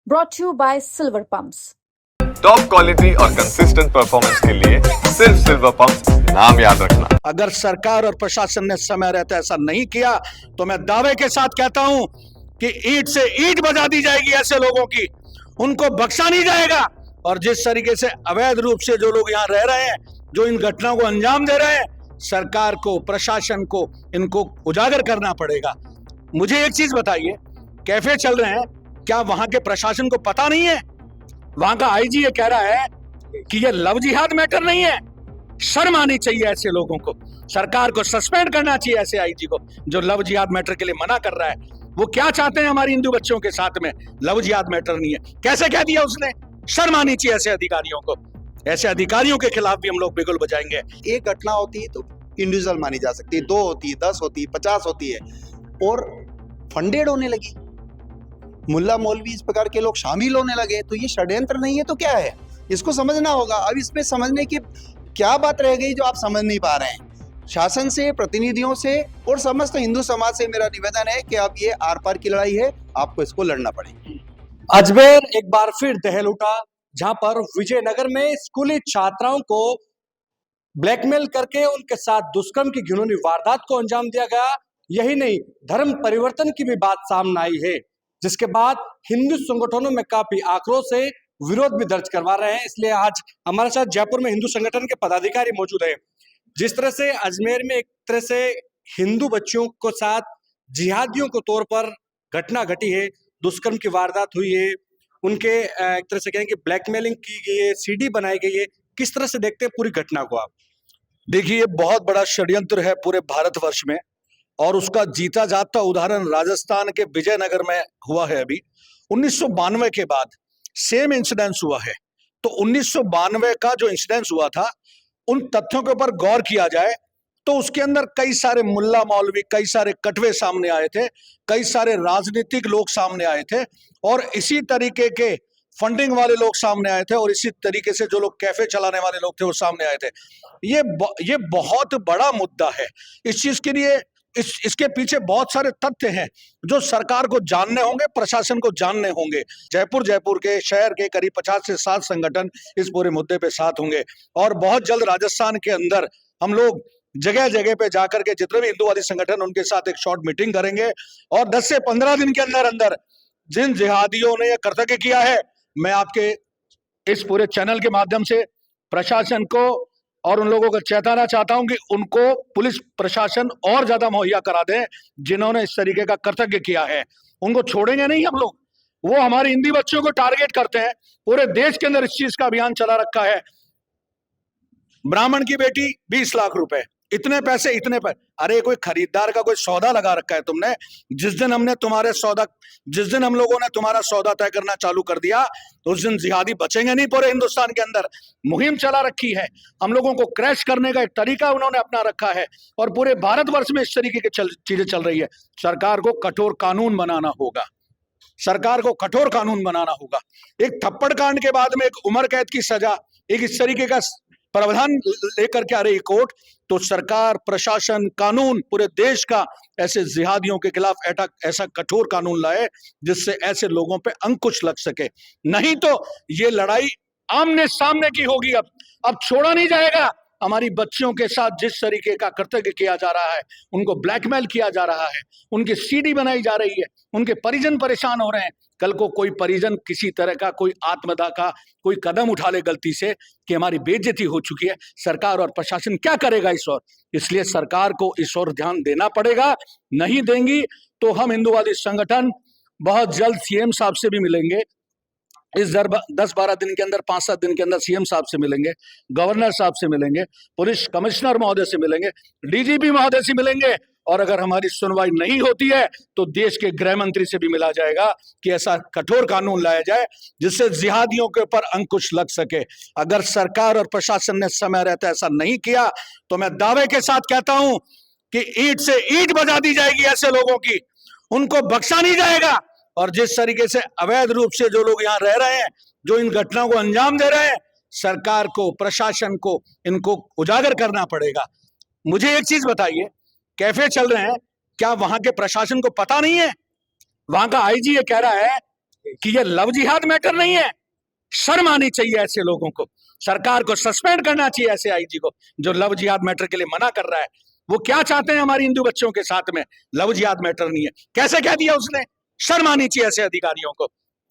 brought to you by Silver Pumps. Top quality और consistent performance के लिए सिर्फ सिल्वर पंप्स नाम याद रखना। अगर सरकार और प्रशासन ने समय रहते ऐसा नहीं किया तो मैं दावे के साथ कहता हूं कि ईंट से ईंट बजा दी जाएगी ऐसे लोगों की, उनको बख्शा नहीं जाएगा। और जिस तरीके से अवैध रूप से जो लोग यहाँ रह रहे हैं, जो इन घटनाओं को अंजाम दे रहे हैं, सरकार को, प्रशासन को इनको उजागर करना पड़ेगा। मुझे एक चीज बताइए, कैफे चल रहे हैं, क्या वहां के प्रशासन को पता नहीं है? वहां का आईजी ये कह रहा है कि ये लव जिहाद मैटर नहीं है। शर्म आनी चाहिए ऐसे लोगों को। सरकार को सस्पेंड करना चाहिए ऐसे आईजी को जो लव जिहाद मैटर के लिए मना कर रहा है। वो क्या चाहते हैं हमारी हिंदू बच्चों के साथ में? लव जिहाद मैटर नहीं है, कैसे कह दिया उसने? शर्म आनी चाहिए ऐसे अधिकारियों को। ऐसे अधिकारियों के खिलाफ भी हम लोग बिगुल बजाएंगे। एक घटना होती है तो इंडिविजुअल मानी जा सकती है, 2 होती है, 10 होती है, 50 होती है, और फंडेड होने लगी, मुल्ला मौलवी इस प्रकार के लोग शामिल होने लगे, तो ये षड्यंत्र नहीं है तो क्या है? इसको समझना होगा। अब इसमें समझने की क्या बात रह गई जो आप समझ नहीं पा रहे हैं? शासन से, प्रतिनिधियों से और समस्त हिंदू समाज से मेरा निवेदन है कि अब ये आर पार की लड़ाई है, आपको इसको लड़ना पड़ेगा। अजमेर एक बार फिर दहल उठा, जहां पर विजयनगर में स्कूली छात्राओं को ब्लैकमेल करके उनके साथ दुष्कर्म की घिनौनी वारदात को अंजाम दिया गया। यही नहीं, धर्म परिवर्तन की भी बात सामने आई है, जिसके बाद हिंदू संगठनों में काफी आक्रोश है, विरोध भी दर्ज करवा रहे हैं। इसलिए आज हमारे साथ जयपुर में हिंदू संगठन के पदाधिकारी मौजूद हैं। जिस तरह से अजमेर में एक तरह से हिंदू बच्चियों के साथ जिहादियों के तौर पर घटना घटी है, दुष्कर्म की वारदात हुई है, उनके एक तरह से कहें कि ब्लैकमेलिंग की गई है, सीडी बनाई गई है, किस तरह से देखते हैं पूरी घटना को आप? देखिए, ये बहुत बड़ा षड्यंत्र है पूरे भारतवर्ष में, और उसका जीता जागता उदाहरण राजस्थान के विजयनगर में हुआ है। अभी 1992 के बाद सेम इंसिडेंस हुआ है। तो 1992 का जो इंसिडेंस हुआ था, उन तथ्यों के ऊपर गौर किया जाए तो उसके अंदर कई सारे मुल्ला मौलवी, कई सारे कटवे सामने आए थे, कई सारे राजनीतिक लोग सामने आए थे, और इसी तरीके के फंडिंग वाले लोग सामने आए थे, और इसी तरीके से जो लोग कैफे चलाने वाले लोग थे वो सामने आए थे। ये बहुत बड़ा मुद्दा है। इस चीज के लिए इसके पीछे बहुत सारे तथ्य हैं जो सरकार को जानने होंगे, प्रशासन को जानने होंगे। जयपुर के शहर के करीब 50 से 60 संगठन इस पूरे मुद्दे पे साथ होंगे, और बहुत जल्द राजस्थान के अंदर हम लोग जगह जगह पे जाकर के जितने भी हिंदूवादी संगठन उनके साथ एक शॉर्ट मीटिंग करेंगे, और 10 से 15 दिन के अंदर अंदर जिन जिहादियों ने यह कर्तव्य किया है, मैं आपके इस पूरे चैनल के माध्यम से प्रशासन को और उन लोगों को चेताना चाहता हूं कि उनको पुलिस प्रशासन और ज्यादा मुहैया करा दें जिन्होंने इस तरीके का कर्तव्य किया है। उनको छोड़ेंगे नहीं हम लोग। वो हमारे हिंदी बच्चों को टारगेट करते हैं। पूरे देश के अंदर इस चीज का अभियान चला रखा है। ब्राह्मण की बेटी 20 लाख रुपए, इतने पैसे, इतने पैसे। अरे कोई खरीदार का कोई सौदा लगा रखा है तुमने? जिस दिन हम लोगों ने तुम्हारा सौदा तय करना चालू कर दिया, तो उस दिन जिहादी बचेंगे नहीं। पूरे हिंदुस्तान के अंदर मुहिम चला रखी है। हम लोगों को क्रैश करने का एक तरीका उन्होंने अपना रखा है, और पूरे भारतवर्ष में इस तरीके की चीजें चल रही है। सरकार को कठोर कानून बनाना होगा। सरकार को कठोर कानून बनाना होगा। एक थप्पड़ कांड के बाद में एक उम्र कैद की सजा, एक इस तरीके का प्रावधान लेकर के आ रही कोर्ट, तो सरकार, प्रशासन, कानून पूरे देश का ऐसे जिहादियों के खिलाफ ऐसा कठोर कानून लाए जिससे ऐसे लोगों पे अंकुश लग सके। नहीं तो ये लड़ाई आमने सामने की होगी। अब छोड़ा नहीं जाएगा। हमारी बच्चियों के साथ जिस तरीके का कर्तव्य किया जा रहा है, उनको ब्लैकमेल किया जा रहा है, उनकी सीडी बनाई जा रही है, उनके परिजन परेशान हो रहे हैं। कल को कोई परिजन किसी तरह का कोई आत्मदाह का कोई कदम उठा ले गलती से कि हमारी बेइज्जती हो चुकी है, सरकार और प्रशासन क्या करेगा इस ओर? इसलिए सरकार को इस ओर ध्यान देना पड़ेगा। नहीं देंगी तो हम हिंदूवादी संगठन बहुत जल्द सीएम साहब से भी मिलेंगे। इस 10-12 दिन के अंदर, 5-7 दिन के अंदर सीएम साहब से मिलेंगे, गवर्नर साहब से मिलेंगे, पुलिस कमिश्नर महोदय से मिलेंगे, डीजीपी महोदय से मिलेंगे, और अगर हमारी सुनवाई नहीं होती है तो देश के गृह मंत्री से भी मिला जाएगा कि ऐसा कठोर कानून लाया जाए जिससे जिहादियों के ऊपर अंकुश लग सके। अगर सरकार और प्रशासन ने समय रहते ऐसा नहीं किया तो मैं दावे के साथ कहता हूं कि ईंट से ईंट बजा दी जाएगी ऐसे लोगों की, उनको बख्शा नहीं जाएगा। और जिस तरीके से अवैध रूप से जो लोग यहाँ रह रहे हैं, जो इन घटनाओं को अंजाम दे रहे हैं, सरकार को, प्रशासन को इनको उजागर करना पड़ेगा। मुझे एक चीज बताइए, कैफे चल रहे हैं, क्या वहां के प्रशासन को पता नहीं है? वहां का आईजी ये कह रहा है कि ये लव जिहाद मैटर नहीं है। शर्म आनी चाहिए ऐसे लोगों को, सरकार को सस्पेंड करना चाहिए ऐसे आईजी को जो लव जिहाद मैटर के लिए मना कर रहा है। वो क्या चाहते हैं हमारी हिंदू बच्चों के साथ में? लव जिहाद मैटर नहीं है, कैसे कह दिया उसने? शर्म आनी चाहिए ऐसे अधिकारियों को।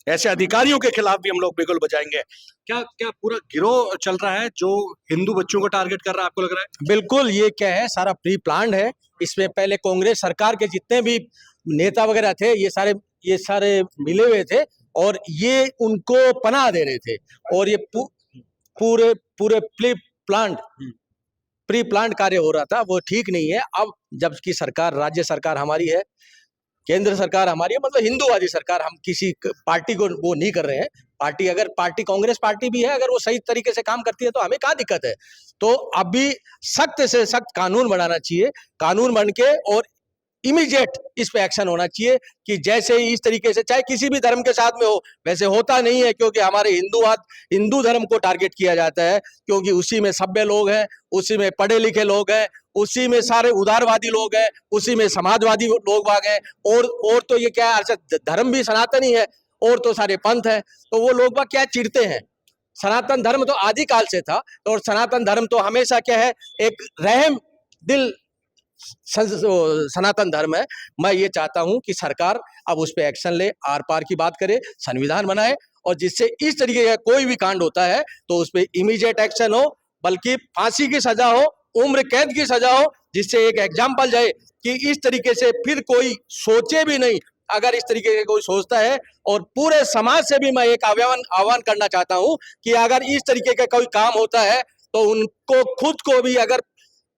ऐसे अधिकारियों के खिलाफ भी हम लोग बिगुल बजाएंगे। क्या क्या पूरा गिरोह चल रहा है जो हिंदू बच्चों को टारगेट कर रहा है, आपको लग रहा है? बिल्कुल, ये क्या है, सारा प्री प्लान्ड है। इसमें पहले कांग्रेस सरकार के जितने भी नेता वगैरह थे ये सारे मिले हुए थे और ये उनको पनाह दे रहे थे और ये पूरे पूरे प्री प्लान्ड कार्य हो रहा था। वो ठीक नहीं है। अब जबकि सरकार, राज्य सरकार हमारी है, केंद्र सरकार हमारी है, मतलब हिंदूवादी सरकार, हम किसी पार्टी को वो नहीं कर रहे हैं। अगर पार्टी कांग्रेस पार्टी भी है, अगर वो सही तरीके से काम करती है तो हमें क्या दिक्कत है? तो अभी सख्त से सख्त कानून बनाना चाहिए, कानून बन के और इमीडिएट इस पे एक्शन होना चाहिए कि जैसे इस तरीके से, चाहे किसी भी धर्म के साथ में हो, वैसे होता नहीं है क्योंकि हमारे हिंदू धर्म को टारगेट किया जाता है क्योंकि उसी में सभ्य लोग हैं, उसी में पढ़े लिखे लोग हैं, उसी में सारे उदारवादी लोग हैं, उसी में समाजवादी लोग बाग हैं और तो ये क्या है, अच्छा धर्म भी सनातनी है और तो सारे पंथ हैं। तो वो लोग बाग क्या चिढ़ते हैं? सनातन धर्म तो आदिकाल से था और सनातन धर्म तो हमेशा क्या है, एक रहम दिल सनातन धर्म है। मैं ये चाहता हूं कि सरकार अब उस पर एक्शन ले, आर पार की बात करे, संविधान बनाए और जिससे इस तरीके का कोई भी कांड होता है तो उस पर इमीडिएट एक्शन हो, बल्कि फांसी की सजा हो, उम्र कैद की सजा हो, जिससे एक एग्जाम्पल जाए कि इस तरीके से फिर कोई सोचे भी नहीं। अगर इस तरीके का कोई सोचता है, और पूरे समाज से भी मैं एक आह्वान करना चाहता हूं कि अगर इस तरीके का कोई काम होता है तो उनको खुद को भी, अगर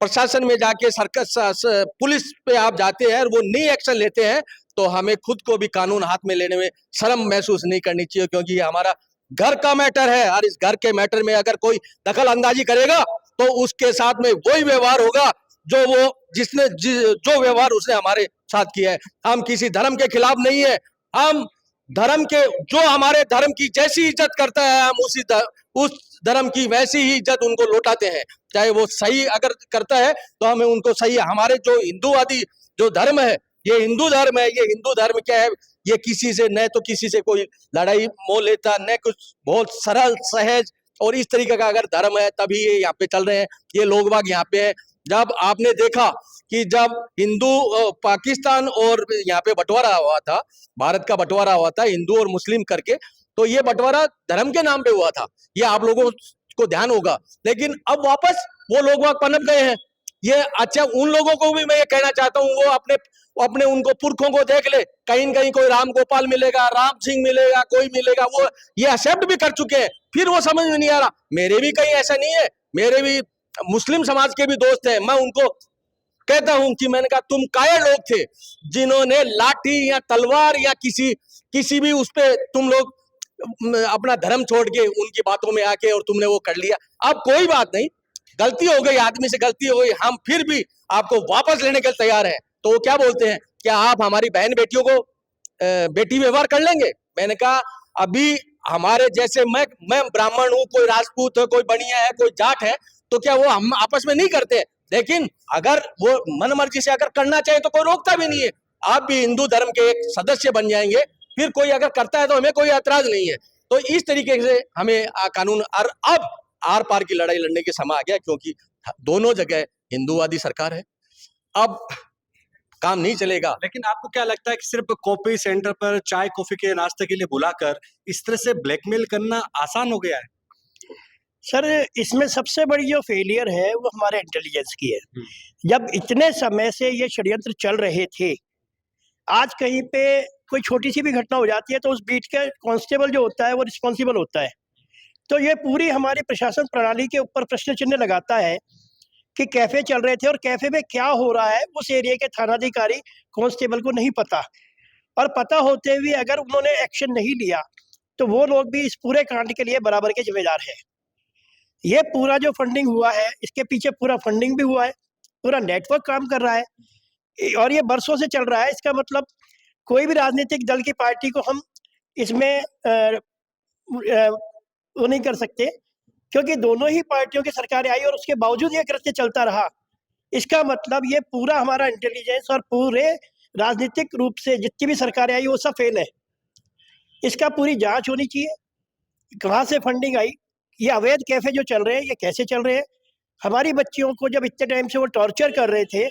प्रशासन में जाके सरकार पुलिस पे आप जाते हैं और वो नहीं एक्शन लेते हैं तो हमें खुद को भी कानून हाथ में लेने में शर्म महसूस नहीं करनी चाहिए, क्योंकि ये हमारा घर का मैटर है और इस घर के मैटर में अगर कोई दखल अंदाजी करेगा तो उसके साथ में वही व्यवहार होगा जो व्यवहार उसने हमारे साथ किया है। हम किसी धर्म के खिलाफ नहीं है, हम धर्म के, जो हमारे धर्म की जैसी इज्जत करता है हम उस धर्म की वैसी ही इज्जत उनको लौटाते हैं। चाहे वो सही अगर करता है तो हमें उनको सही, हमारे जो हिंदूवादी जो धर्म है, ये हिंदू धर्म है, ये हिंदू धर्म क्या है, ये किसी से न तो किसी से कोई लड़ाई मोल लेता, न कुछ, बहुत सरल सहज और इस तरीके का अगर धर्म है तभी ये यहाँ पे चल रहे हैं। ये लोग बाग यहाँ पे है। जब आपने देखा कि जब पाकिस्तान और यहाँ पे बंटवारा हुआ था, भारत का बंटवारा हुआ था हिंदू और मुस्लिम करके, तो ये बंटवारा धर्म के नाम पे हुआ था, ये आप लोगों को ध्यान होगा। लेकिन अब वापस वो लोग वहां पनप गए हैं। ये अच्छा, उन लोगों को भी मैं ये कहना चाहता हूँ, वो अपने उनको पुरखों को देख ले, कहीं न कहीं कोई राम गोपाल मिलेगा, राम सिंह मिलेगा, कोई मिलेगा, वो ये एक्सेप्ट भी कर चुके हैं, फिर वो समझ में नहीं आ रहा। मेरे भी कहीं ऐसा नहीं है, मेरे भी मुस्लिम समाज के भी दोस्त हैं, मैं उनको कहता हूं कि मैंने कहा तुम कायर लोग थे जिन्होंने लाठी या तलवार या किसी भी उस पे तुम लोग अपना धर्म छोड़ के उनकी बातों में आके और तुमने वो कर लिया। अब कोई बात नहीं, गलती हो गई, आदमी से गलती हो गई, हम फिर भी आपको वापस लेने के लिए तैयार हैं। तो वो क्या बोलते हैं, क्या आप हमारी बहन बेटियों को बेटी व्यवहार कर लेंगे? मैंने कहा अभी हमारे जैसे, मैं ब्राह्मण हूँ, कोई राजपूत है, कोई बनिया है, कोई जाट है, तो क्या वो हम आपस में नहीं करते? लेकिन अगर वो मन मर्जी से अगर करना चाहे तो कोई रोकता भी नहीं है। आप भी हिंदू धर्म के एक सदस्य बन जाएंगे, फिर कोई अगर करता है तो हमें कोई ऐतराज नहीं है। तो इस तरीके से हमें कानून, और अब आर पार की लड़ाई लड़ने के समय आ गया, क्योंकि दोनों जगह हिंदूवादी सरकार है, अब काम नहीं चलेगा। लेकिन आपको क्या लगता है कि सिर्फ कॉफी सेंटर पर चाय कॉफी के नाश्ते के लिए बुलाकर इस तरह से ब्लैकमेल करना आसान हो गया है? सर, इसमें सबसे बड़ी जो फेलियर है वो हमारे इंटेलिजेंस की है। जब इतने समय से ये षड्यंत्र चल रहे थे, आज कहीं पे कोई छोटी सी भी घटना हो जाती है तो उस बीट के कांस्टेबल जो होता है वो रिस्पॉन्सिबल होता है। तो ये पूरी हमारी प्रशासन प्रणाली के ऊपर प्रश्न चिन्ह लगाता है कि कैफे चल रहे थे और कैफे में क्या हो रहा है उस एरिया के थानाधिकारी कांस्टेबल को नहीं पता, और पता होते हुए अगर उन्होंने एक्शन नहीं लिया तो वो लोग भी इस पूरे कांड के लिए बराबर के जिम्मेदार हैं। ये पूरा जो फंडिंग हुआ है, इसके पीछे पूरा फंडिंग भी हुआ है, पूरा नेटवर्क काम कर रहा है और ये बरसों से चल रहा है। इसका मतलब कोई भी राजनीतिक दल की पार्टी को हम इसमें वो नहीं कर सकते, क्योंकि दोनों ही पार्टियों की सरकारें आई और उसके बावजूद ये कृत्य चलता रहा। इसका मतलब ये पूरा हमारा इंटेलिजेंस और पूरे राजनीतिक रूप से जितनी भी सरकारें आई वो सब फेल है। इसका पूरी जांच होनी चाहिए। कहाँ से फंडिंग आई, ये अवैध कैफे जो चल रहे हैं ये कैसे चल रहे हैं। हमारी बच्चियों को जब इतने टाइम से वो टॉर्चर कर रहे थे,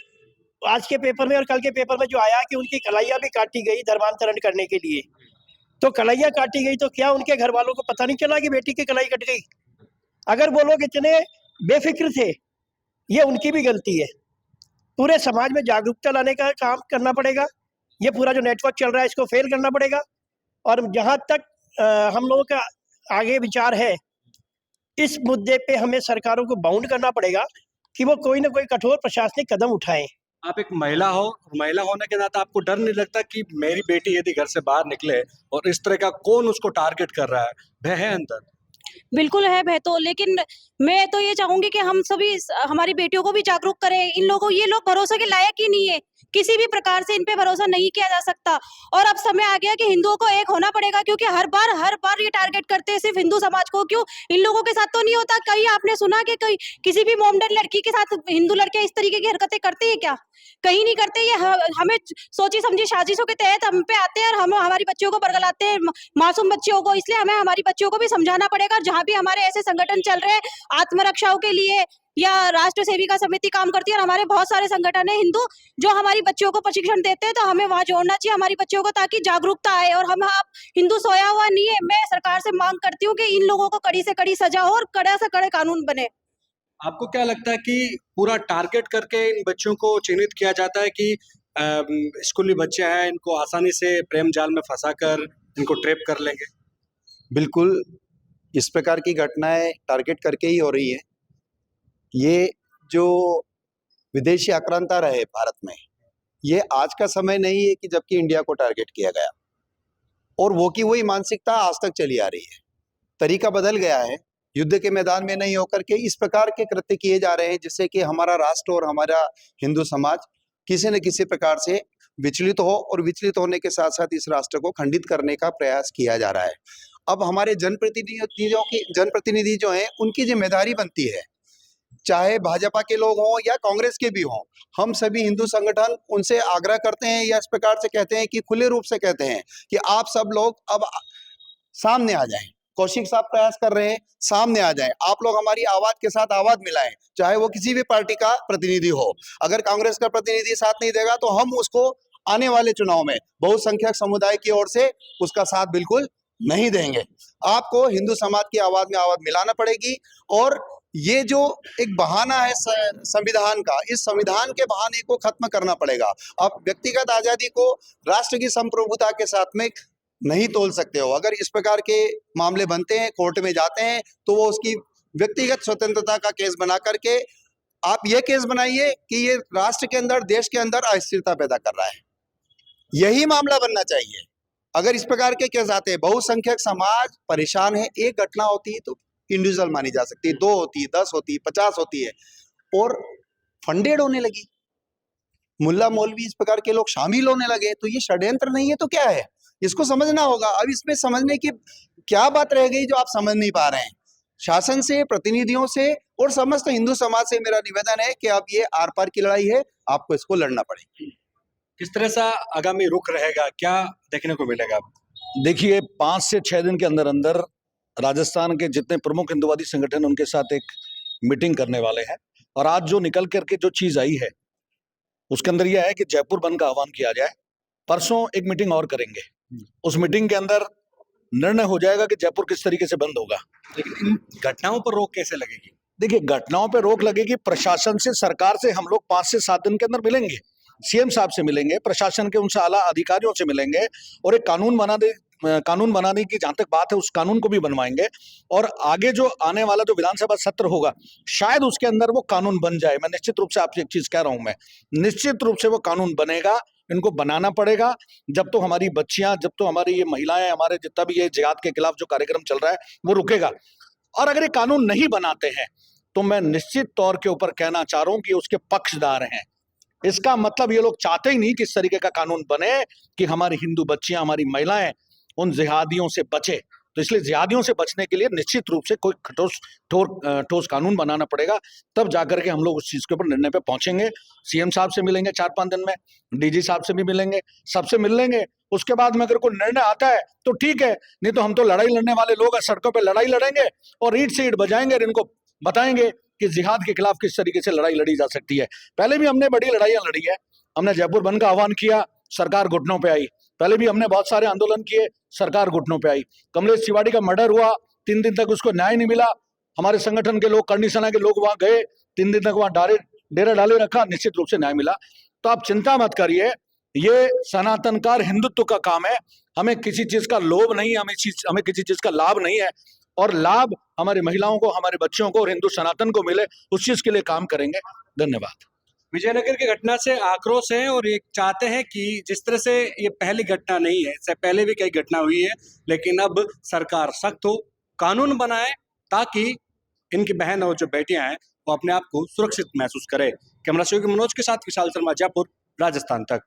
आज के पेपर में और कल के पेपर में जो आया कि उनकी कलाइयाँ भी काटी गई धर्मांतरण करने के लिए, तो कलाइयाँ काटी गई तो क्या उनके घर वालों को पता नहीं चला कि बेटी की कलाई कट गई? अगर वो लोग इतने बेफिक्र थे, ये उनकी भी गलती है। पूरे समाज में जागरूकता लाने का काम करना पड़ेगा। ये पूरा जो नेटवर्क चल रहा है इसको फेल करना पड़ेगा। और जहाँ तक हम लोगों का आगे विचार है, इस मुद्दे पे हमें सरकारों को बाउंड करना पड़ेगा कि वो कोई ना कोई कठोर प्रशासनिक कदम उठाएं। आप एक महिला हो और महिला होने के नाते आपको डर नहीं लगता कि मेरी बेटी यदि घर से बाहर निकले और इस तरह का कौन उसको टारगेट कर रहा है? भय है अंदर? बिल्कुल है भय तो, लेकिन मैं तो ये चाहूंगी कि हम सभी हमारी बेटियों को भी जागरूक करें। इन लोगों, ये लोग भरोसे के लायक ही नहीं है, किसी भी प्रकार से इन पे भरोसा नहीं किया जा सकता। और अब समय आ गया कि हिंदुओं को एक होना पड़ेगा, क्योंकि हर बार ये टारगेट करते हैं सिर्फ हिंदू समाज को। क्यों इन लोगों के साथ तो नहीं होता? कहीं आपने सुना कि कहीं किसी भी मोमडन लड़की के साथ हिंदू लड़के इस तरीके की हरकतें करते हैं क्या? कहीं नहीं करते। ये हमें सोची समझी साजिशों के तहत हम पे आते हैं और हम हमारी बच्चियों को बरगलाते हैं, मासूम बच्चियों को। इसलिए हमें हमारी बच्चियों को भी समझाना पड़ेगा। जहाँ भी हमारे ऐसे संगठन चल रहे हैं आत्मरक्षाओं के लिए, या राष्ट्र सेविका समिति काम करती है, और हमारे बहुत सारे संगठन है हिंदू जो हमारी बच्चियों को प्रशिक्षण देते हैं, तो हमें वहां जोड़ना चाहिए हमारी बच्चियों को, ताकि जागरूकता आए। और हम आप हिंदू सोया हुआ नहीं है। मैं सरकार से मांग करती हूँ कि इन लोगों को कड़ी से कड़ी सजा हो और कड़ा से कड़े कानून बने। आपको क्या लगता है कि पूरा टारगेट करके इन बच्चों को चिन्हित किया जाता है कि स्कूली बच्चे हैं, इनको आसानी से प्रेम जाल में फंसाकर इनको ट्रैप कर लेंगे? बिल्कुल इस प्रकार की घटनाएं टारगेट करके ही हो रही है। ये जो विदेशी आक्रांता रहे भारत में, ये आज का समय नहीं है कि जबकि इंडिया को टारगेट किया गया, और वो की वही मानसिकता आज तक चली आ रही है। तरीका बदल गया है, युद्ध के मैदान में नहीं होकर के इस प्रकार के कृत्य किए जा रहे हैं जिससे कि हमारा राष्ट्र और हमारा हिंदू समाज किसी न किसी प्रकार से विचलित हो, और विचलित होने के साथ साथ इस राष्ट्र को खंडित करने का प्रयास किया जा रहा है। अब हमारे जनप्रतिनिधि जो हैं उनकी जिम्मेदारी बनती है, चाहे भाजपा के लोग हों या कांग्रेस के भी हों, हम सभी हिंदू संगठन उनसे आग्रह करते हैं या इस प्रकार से कहते हैं कि खुले रूप से कहते हैं कि आप सब लोग अब सामने आ जाएं। कौशिक साहब प्रयास कर रहे हैं, सामने आ जाएं। आप लोग हमारी आवाज के साथ आवाज मिलाएं, चाहे वो किसी भी पार्टी का प्रतिनिधि हो। अगर कांग्रेस का प्रतिनिधि साथ नहीं देगा तो हम उसको आने वाले चुनाव में बहुसंख्यक समुदाय की ओर से उसका साथ बिल्कुल नहीं देंगे। आपको हिंदू समाज की आवाज में आवाज मिलाना पड़ेगी। और ये जो एक बहाना है संविधान का, इस संविधान के बहाने को खत्म करना पड़ेगा। आप व्यक्तिगत आजादी को राष्ट्र की संप्रभुता के साथ में नहीं तोल सकते हो। अगर इस प्रकार के मामले बनते हैं, कोर्ट में जाते हैं, तो वो उसकी व्यक्तिगत स्वतंत्रता का केस बना करके आप ये केस बनाइए कि ये राष्ट्र के अंदर, देश के अंदर अस्थिरता पैदा कर रहा है। यही मामला बनना चाहिए। अगर इस प्रकार के केस आते हैं, बहुसंख्यक समाज परेशान है, एक घटना होती है तो इंडिविजुअल मानी जा सकती है, 2 होती है, 10 होती है, 50 होती है, और फंडेड होने लगी, मुल्ला मौलवी इस प्रकार के लोग शामिल होने लगे, तो ये षड्यंत्र नहीं है तो क्या है? इसको समझना होगा। अब इसमें समझने की क्या बात रह गई जो आप समझ नहीं पा रहे हैं? शासन से, प्रतिनिधियों से और समस्त हिंदू समाज से मेरा निवेदन है कि अब ये आर पार की लड़ाई है, आपको इसको लड़ना पड़ेगा। किस तरह से आगामी रुख रहेगा, क्या देखने को मिलेगा? देखिए, 5 से 6 दिन के अंदर अंदर राजस्थान के जितने प्रमुख हिंदुवादी संगठन उनके साथ एक मीटिंग करने वाले हैं। और आज जो निकल करके जो चीज आई है उसके अंदर यह है कि जयपुर बंद का आह्वान किया जाए। परसों एक मीटिंग और करेंगे, उस मीटिंग के अंदर निर्णय हो जाएगा कि जयपुर किस तरीके से बंद होगा। लेकिन इन घटनाओं पर रोक कैसे लगेगी? देखिए, घटनाओं पर रोक लगेगी प्रशासन से, सरकार से। हम लोग 5 से 7 दिन के अंदर मिलेंगे, सीएम साहब से मिलेंगे, प्रशासन के उनसे आला अधिकारियों से मिलेंगे, और एक कानून बनाने की जहां तक बात है उस कानून को भी बनवाएंगे। और आगे जो आने वाला जो विधानसभा सत्र होगा, शायद उसके अंदर वो कानून बन जाए। मैं निश्चित रूप से आपसे एक चीज कह रहा हूं, मैं निश्चित रूप से वो कानून बनेगा। इनको बनाना पड़ेगा। जब तो हमारी बच्चियां, जब तो हमारी ये महिलाएं, हमारे जितना भी ये जिहाद के खिलाफ जो कार्यक्रम चल रहा है वो रुकेगा। और अगर ये कानून नहीं बनाते हैं तो मैं निश्चित तौर के ऊपर कहना चाह रहा हूं कि उसके पक्षदार हैं। इसका मतलब ये लोग चाहते ही नहीं कि इस तरीके का कानून बने कि हमारी हिंदू बच्चियां, हमारी महिलाएं उन जिहादियों से बचे। तो इसलिए जिहादियों से बचने के लिए निश्चित रूप से कोई ठोस कानून बनाना पड़ेगा, तब जाकर के हम लोग उस चीज के ऊपर निर्णय पे पहुंचेंगे। सीएम साहब से मिलेंगे 4-5 दिन में, डीजी साहब से भी मिलेंगे, सबसे मिल लेंगे। उसके बाद में अगर कोई निर्णय आता है तो ठीक है, नहीं तो हम तो लड़ाई लड़ने वाले लोग हैं, सड़कों पे लड़ाई लड़ेंगे और ईंट से ईंट बजाएंगे और इनको बताएंगे कि जिहाद के खिलाफ किस तरीके से लड़ाई लड़ी जा सकती है। पहले भी हमने बड़ी लड़ाइयां लड़ी है, हमने जयपुर बंद का आह्वान किया, सरकार घुटनों पे आई। पहले भी हमने बहुत सारे आंदोलन किए, सरकार घुटनों पे आई। कमलेश तिवारी का मर्डर हुआ, 3 दिन तक उसको न्याय नहीं मिला। हमारे संगठन के लोग, करनी सेना के लोग वहां गए, 3 दिन तक वहां डेरा डाले रखा, निश्चित रूप से न्याय मिला। तो आप चिंता मत करिए, ये सनातनकार हिंदुत्व का काम है। हमें किसी चीज का लोभ नहीं है, हमें किसी चीज का लाभ नहीं है, और लाभ हमारी महिलाओं को, हमारे बच्चों को और हिंदू सनातन को मिले, उस चीज के लिए काम करेंगे। धन्यवाद। विजयनगर की घटना से आक्रोश है और ये चाहते हैं कि जिस तरह से ये पहली घटना नहीं है, इससे पहले भी कई घटना हुई है, लेकिन अब सरकार सख्त हो, कानून बनाए ताकि इनकी बहन और जो बेटियां हैं वो अपने आप को सुरक्षित महसूस करें। कैमरा सहयोगी मनोज के साथ विशाल शर्मा, जयपुर, राजस्थान तक।